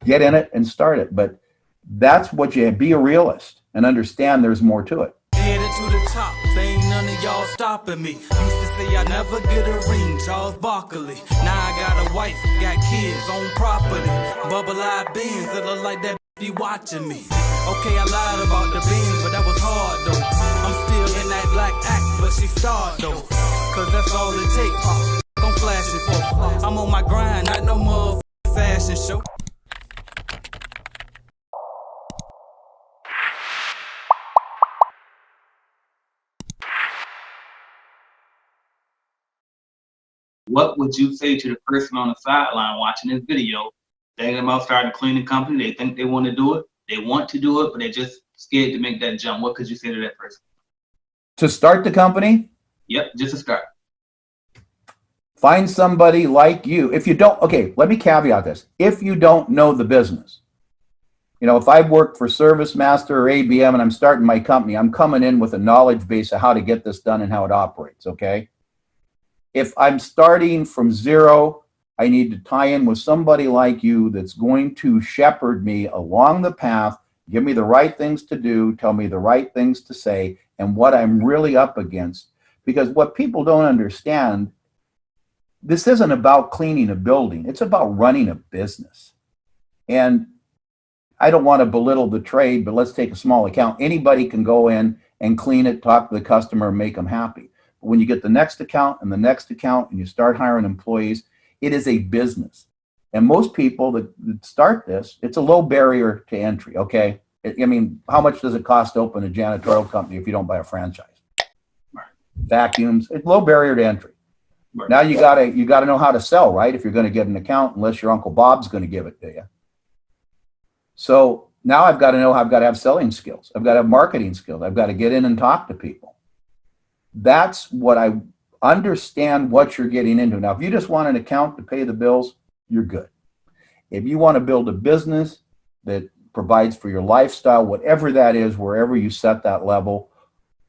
Get in it and start it. But that's what you be a realist and understand there's more to it. Headed to the top, there ain't none of y'all stopping me. Used to say I never get a ring, Charles Barkley. Now I got a wife, got kids, own property. Bubble-eyed beans that look like that be watching me. Okay, I lied about the beans, but that was hard though. I'm still in that black act, but she starred though. Cause that's all it take, I'm flashing for. I'm on my grind, not no more fashion show. What would you say to the person on the sideline watching this video, thinking about starting a cleaning company? They think they want to do it. They want to do it, but they're just scared to make that jump. What could you say to that person? To start the company? Yep, just to start. Find somebody like you. If you don't, okay, let me caveat this. If you don't know the business, if I work for ServiceMaster or ABM and I'm starting my company, I'm coming in with a knowledge base of how to get this done and how it operates, okay? If I'm starting from zero, I need to tie in with somebody like you that's going to shepherd me along the path, give me the right things to do, tell me the right things to say, and what I'm really up against. Because what people don't understand, this isn't about cleaning a building. It's about running a business. And I don't want to belittle the trade, but let's take a small account. Anybody can go in and clean it, talk to the customer, and make them happy. But when you get the next account and the next account and you start hiring employees, it is a business. And most people that start this, it's a low barrier to entry, okay? I mean, how much does it cost to open a janitorial company if you don't buy a franchise? Vacuums, it's low barrier to entry. Right. Now you gotta know how to sell, right? If you're going to get an account, unless your Uncle Bob's going to give it to you. So now I've got to have selling skills. I've got to have marketing skills. I've got to get in and talk to people. That's what I understand what you're getting into. Now, if you just want an account to pay the bills, you're good. If you want to build a business that provides for your lifestyle, whatever that is, wherever you set that level,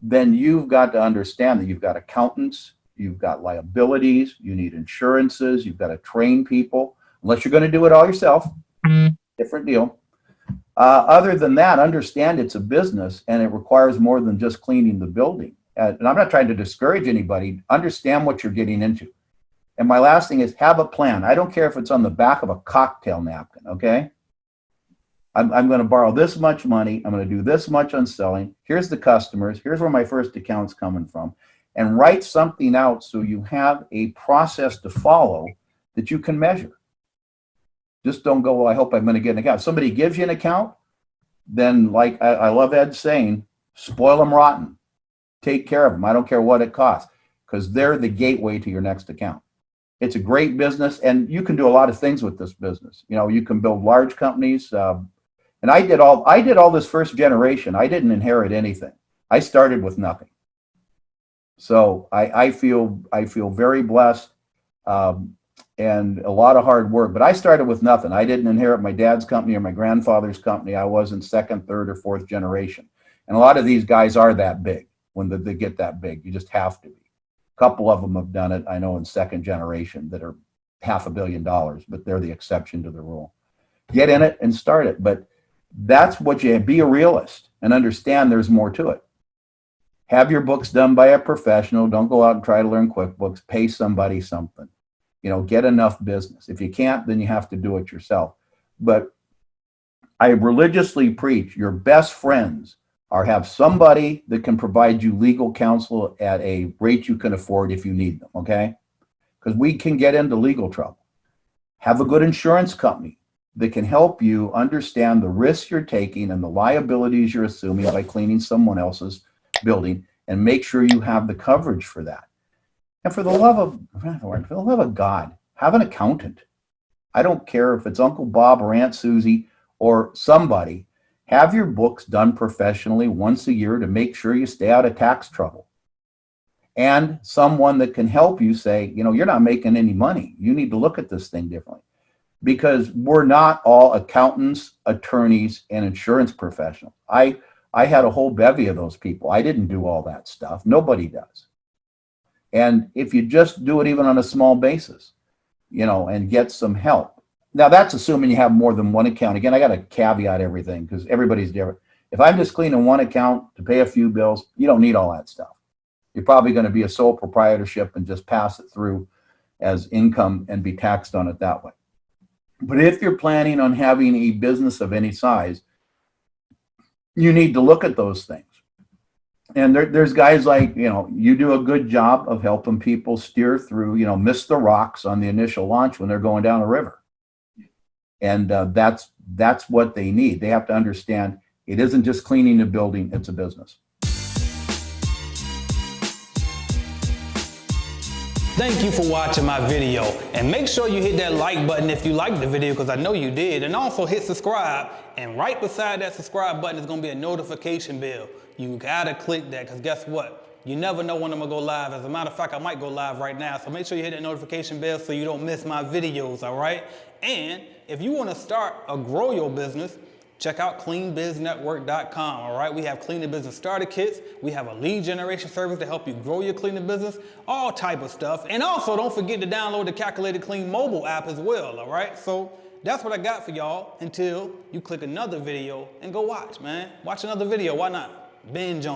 then you've got to understand that you've got accountants, you've got liabilities, you need insurances, you've got to train people, unless you're going to do it all yourself. Different deal. Other than that, understand it's a business and it requires more than just cleaning the building. And I'm not trying to discourage anybody. Understand what you're getting into. And my last thing is have a plan. I don't care if it's on the back of a cocktail napkin, okay? I'm going to borrow this much money. I'm going to do this much on selling. Here's the customers. Here's where my first account's coming from. And write something out so you have a process to follow that you can measure. Just don't go, well, I hope I'm going to get an account. If somebody gives you an account, then like I love Ed saying, spoil them rotten. Take care of them. I don't care what it costs, because they're the gateway to your next account. It's a great business, and you can do a lot of things with this business. You can build large companies. And I did all this first generation. I didn't inherit anything. I started with nothing. So I feel very blessed. And a lot of hard work, but I started with nothing. I didn't inherit my dad's company or my grandfather's company. I wasn't second, third, or fourth generation. And a lot of these guys are that big when they get that big. You just have to be. A couple of them have done it, I know, in second generation that are $500 million, but they're the exception to the rule. Get in it and start it. But that's what you be a realist and understand there's more to it. Have your books done by a professional. Don't go out and try to learn QuickBooks. Pay somebody something. Get enough business. If you can't, then you have to do it yourself. But I religiously preach your best friends have somebody that can provide you legal counsel at a rate you can afford if you need them, okay? Because we can get into legal trouble. Have a good insurance company that can help you understand the risks you're taking and the liabilities you're assuming by cleaning someone else's building, and make sure you have the coverage for that. And for the love of God, have an accountant. I don't care if it's Uncle Bob or Aunt Susie or somebody. Have your books done professionally once a year to make sure you stay out of tax trouble. And someone that can help you say, you're not making any money. You need to look at this thing differently. Because we're not all accountants, attorneys, and insurance professionals. I had a whole bevy of those people. I didn't do all that stuff. Nobody does. And if you just do it even on a small basis, and get some help, Now that's assuming you have more than one account. Again, I got to caveat everything because everybody's different. If I'm just cleaning one account to pay a few bills, you don't need all that stuff. You're probably going to be a sole proprietorship and just pass it through as income and be taxed on it that way. But if you're planning on having a business of any size, you need to look at those things. And there's guys like, you do a good job of helping people steer through, miss the rocks on the initial launch when they're going down a river. And that's what they need. They have to understand it isn't just cleaning a building, it's a business. Thank you for watching my video, and make sure you hit that like button if you liked the video, because I know you did, and also hit subscribe, and right beside that subscribe button is going to be a notification bell. You gotta click that, because guess what? You never know when I'm gonna go live. As a matter of fact, I might go live right now, so make sure you hit that notification bell so you don't miss my videos, all right? And if you want to start or grow your business, check out cleanbiznetwork.com, all right? We have cleaning business starter kits. We have a lead generation service to help you grow your cleaning business, all type of stuff. And also, don't forget to download the Calculated Clean mobile app as well, all right? So that's what I got for y'all until you click another video and go watch, man. Watch another video, why not? Binge on it.